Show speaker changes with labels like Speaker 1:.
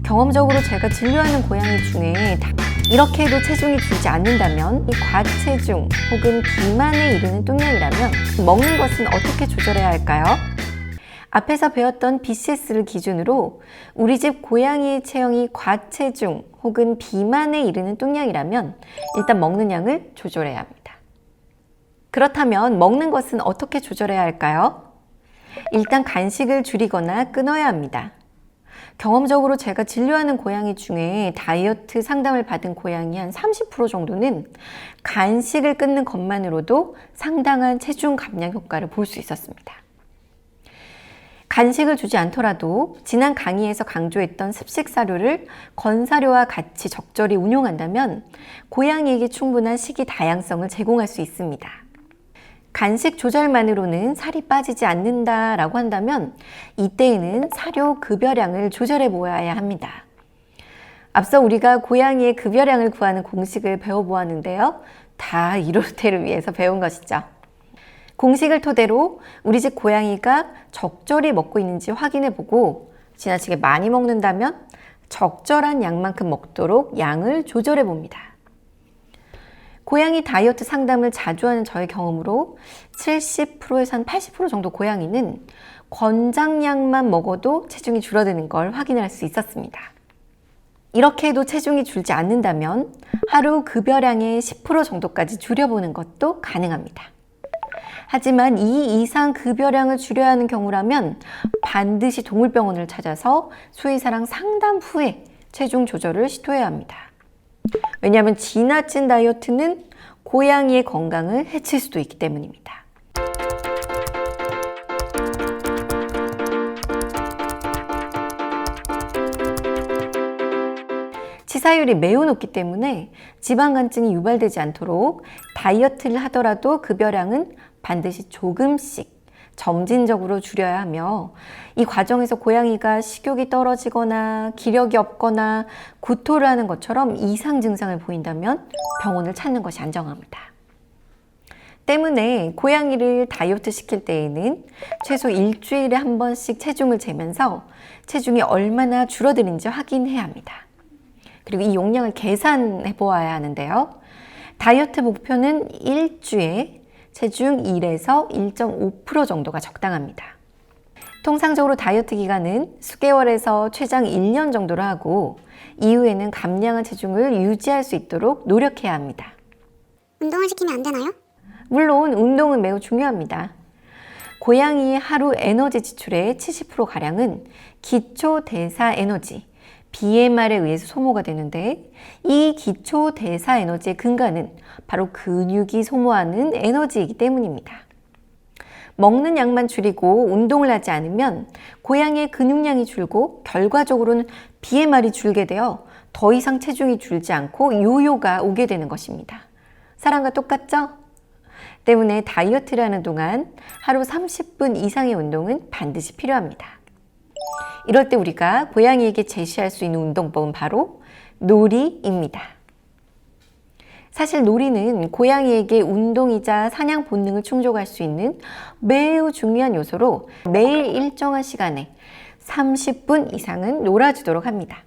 Speaker 1: 경험적으로 제가 진료하는 고양이 중에 이렇게 해도 체중이 줄지 않는다면, 이 과체중 혹은 비만에 이르는 뚱냥이라면 먹는 것은 어떻게 조절해야 할까요? 앞에서 배웠던 BCS를 기준으로 우리 집 고양이의 체형이 과체중 혹은 비만에 이르는 뚱냥이라면 일단 먹는 양을 조절해야 합니다. 그렇다면 먹는 것은 어떻게 조절해야 할까요? 일단 간식을 줄이거나 끊어야 합니다. 경험적으로 제가 진료하는 고양이 중에 다이어트 상담을 받은 고양이 한 30% 정도는 간식을 끊는 것만으로도 상당한 체중 감량 효과를 볼 수 있었습니다. 간식을 주지 않더라도 지난 강의에서 강조했던 습식 사료를 건사료와 같이 적절히 운용한다면 고양이에게 충분한 식이 다양성을 제공할 수 있습니다. 간식 조절만으로는 살이 빠지지 않는다라고 한다면 이때에는 사료 급여량을 조절해 보아야 합니다. 앞서 우리가 고양이의 급여량을 구하는 공식을 배워보았는데요. 다 이로테를 위해서 배운 것이죠. 공식을 토대로 우리 집 고양이가 적절히 먹고 있는지 확인해보고 지나치게 많이 먹는다면 적절한 양만큼 먹도록 양을 조절해 봅니다. 고양이 다이어트 상담을 자주 하는 저의 경험으로 70%에서 한 80% 정도 고양이는 권장량만 먹어도 체중이 줄어드는 걸 확인할 수 있었습니다. 이렇게 해도 체중이 줄지 않는다면 하루 급여량의 10% 정도까지 줄여보는 것도 가능합니다. 하지만 이 이상 급여량을 줄여야 하는 경우라면 반드시 동물병원을 찾아서 수의사랑 상담 후에 체중 조절을 시도해야 합니다. 왜냐하면 지나친 다이어트는 고양이의 건강을 해칠 수도 있기 때문입니다. 치사율이 매우 높기 때문에 지방간증이 유발되지 않도록 다이어트를 하더라도 급여량은 반드시 조금씩 점진적으로 줄여야 하며, 이 과정에서 고양이가 식욕이 떨어지거나 기력이 없거나 구토를 하는 것처럼 이상 증상을 보인다면 병원을 찾는 것이 안정합니다. 때문에 고양이를 다이어트 시킬 때에는 최소 일주일에 한 번씩 체중을 재면서 체중이 얼마나 줄어드는지 확인해야 합니다. 그리고 이 용량을 계산해 보아야 하는데요. 다이어트 목표는 일주에 체중 1에서 1.5% 정도가 적당합니다. 통상적으로 다이어트 기간은 수개월에서 최장 1년 정도로 하고 이후에는 감량한 체중을 유지할 수 있도록 노력해야 합니다.
Speaker 2: 운동을 시키면 안 되나요?
Speaker 1: 물론 운동은 매우 중요합니다. 고양이의 하루 에너지 지출의 70%가량은 기초 대사 에너지, BMR에 의해서 소모가 되는데, 이 기초 대사 에너지의 근간은 바로 근육이 소모하는 에너지이기 때문입니다. 먹는 양만 줄이고 운동을 하지 않으면 고양이의 근육량이 줄고 결과적으로는 BMR이 줄게 되어 더 이상 체중이 줄지 않고 요요가 오게 되는 것입니다. 사람과 똑같죠? 때문에 다이어트를 하는 동안 하루 30분 이상의 운동은 반드시 필요합니다. 이럴 때 우리가 고양이에게 제시할 수 있는 운동법은 바로 놀이입니다. 사실 놀이는 고양이에게 운동이자 사냥 본능을 충족할 수 있는 매우 중요한 요소로 매일 일정한 시간에 30분 이상은 놀아주도록 합니다.